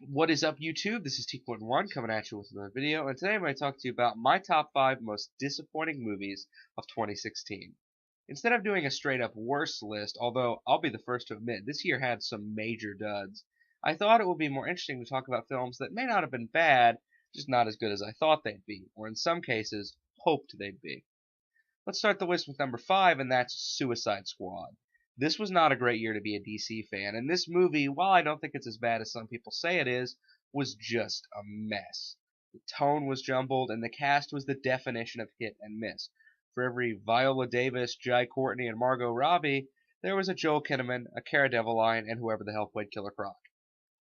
What is up, YouTube? This is T.1 coming at you with another video, and today I'm going to talk to you about my top 5 most disappointing movies of 2016. Instead of doing a straight up worst list, although I'll be the first to admit this year had some major duds, I thought it would be more interesting to talk about films that may not have been bad, just not as good as I thought they'd be, or in some cases, hoped they'd be. Let's start the list with number 5, and that's Suicide Squad. This was not a great year to be a DC fan, and this movie, while I don't think it's as bad as some people say it is, was just a mess. The tone was jumbled, and the cast was the definition of hit and miss. For every Viola Davis, Jai Courtney, and Margot Robbie, there was a Joel Kinnaman, a Cara Delevingne, and whoever the hell played Killer Croc.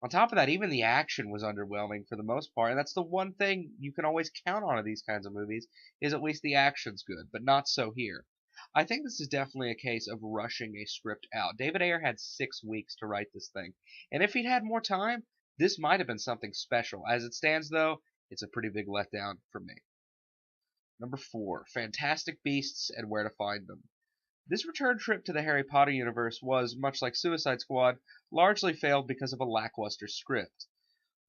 On top of that, even the action was underwhelming for the most part, and that's the one thing you can always count on in these kinds of movies, is at least the action's good, but not so here. I think this is definitely a case of rushing a script out. David Ayer had 6 weeks to write this thing, and if he'd had more time, this might have been something special. As it stands, though, it's a pretty big letdown for me. Number 4, Fantastic Beasts and Where to Find Them. This return trip to the Harry Potter universe was, much like Suicide Squad, largely failed because of a lackluster script.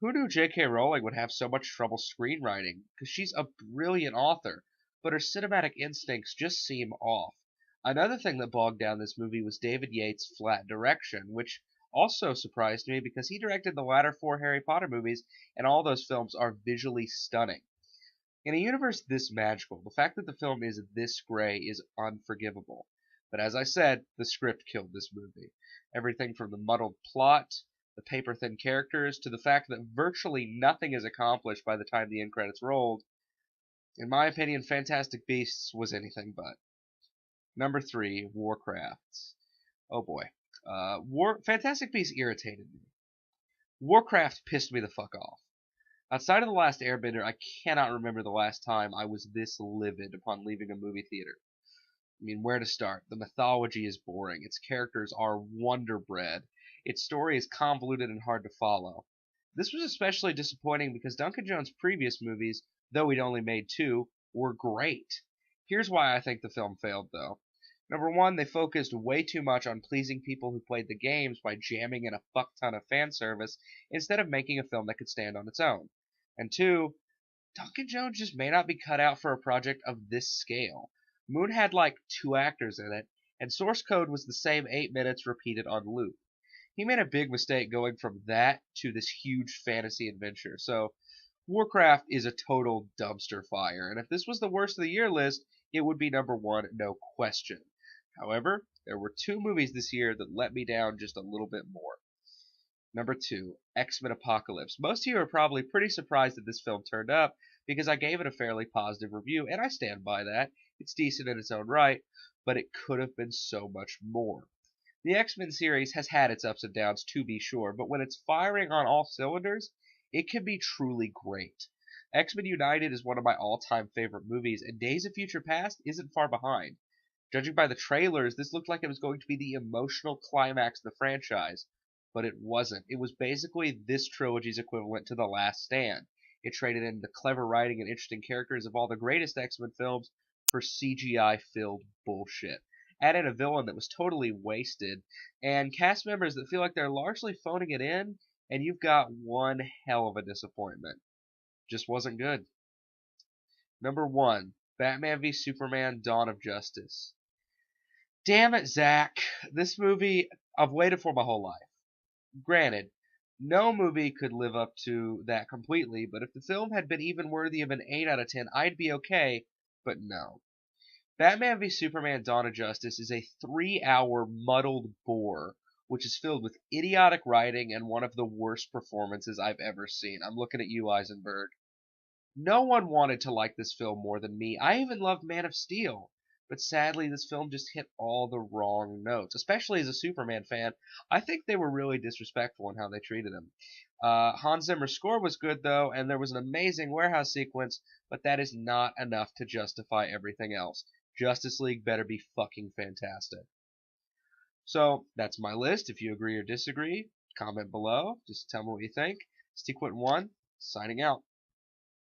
Who knew J.K. Rowling would have so much trouble screenwriting? Because she's a brilliant author, but her cinematic instincts just seem off. Another thing that bogged down this movie was David Yates' flat direction, which also surprised me because he directed the latter 4 Harry Potter movies, and all those films are visually stunning. In a universe this magical, the fact that the film is this gray is unforgivable. But as I said, the script killed this movie. Everything from the muddled plot, the paper-thin characters, to the fact that virtually nothing is accomplished by the time the end credits rolled. In my opinion, Fantastic Beasts was anything but. Number 3, Warcraft. Oh boy. Fantastic Beasts irritated me. Warcraft pissed me the fuck off. Outside of The Last Airbender, I cannot remember the last time I was this livid upon leaving a movie theater. I mean, where to start? The mythology is boring. Its characters are wonder-bred. Its story is convoluted and hard to follow. This was especially disappointing because Duncan Jones' previous movies, though he'd only made 2, were great. Here's why I think the film failed, though. Number 1, they focused way too much on pleasing people who played the games by jamming in a fuck ton of fan service instead of making a film that could stand on its own. And 2, Duncan Jones just may not be cut out for a project of this scale. Moon had like 2 actors in it, and source code was the same 8 minutes repeated on loop. He made a big mistake going from that to this huge fantasy adventure. So, Warcraft is a total dumpster fire, and if this was the worst of the year list, it would be number 1, no question. However, there were 2 movies this year that let me down just a little bit more. Number 2, X-Men Apocalypse. Most of you are probably pretty surprised that this film turned up because I gave it a fairly positive review, and I stand by that. It's decent in its own right, but it could have been so much more. The X-Men series has had its ups and downs, to be sure, but when it's firing on all cylinders, it can be truly great. X-Men United is one of my all-time favorite movies, and Days of Future Past isn't far behind. Judging by the trailers, this looked like it was going to be the emotional climax of the franchise, but it wasn't. It was basically this trilogy's equivalent to The Last Stand. It traded in the clever writing and interesting characters of all the greatest X-Men films for CGI-filled bullshit. Added a villain that was totally wasted, and cast members that feel like they're largely phoning it in, and you've got one hell of a disappointment. Just wasn't good. Number 1, Batman v Superman: Dawn of Justice. Damn it, Zach. This movie I've waited for my whole life. Granted, no movie could live up to that completely, but if the film had been even worthy of an 8 out of 10, I'd be okay, but no. Batman v Superman: Dawn of Justice is a 3-hour muddled bore, which is filled with idiotic writing and one of the worst performances I've ever seen. I'm looking at you, Eisenberg. No one wanted to like this film more than me. I even loved Man of Steel. But sadly, this film just hit all the wrong notes, especially as a Superman fan. I think they were really disrespectful in how they treated him. Hans Zimmer's score was good, though, and there was an amazing warehouse sequence, but that is not enough to justify everything else. Justice League better be fucking fantastic. So, that's my list. If you agree or disagree, comment below. Just tell me what you think. Steve Quinton 1, signing out.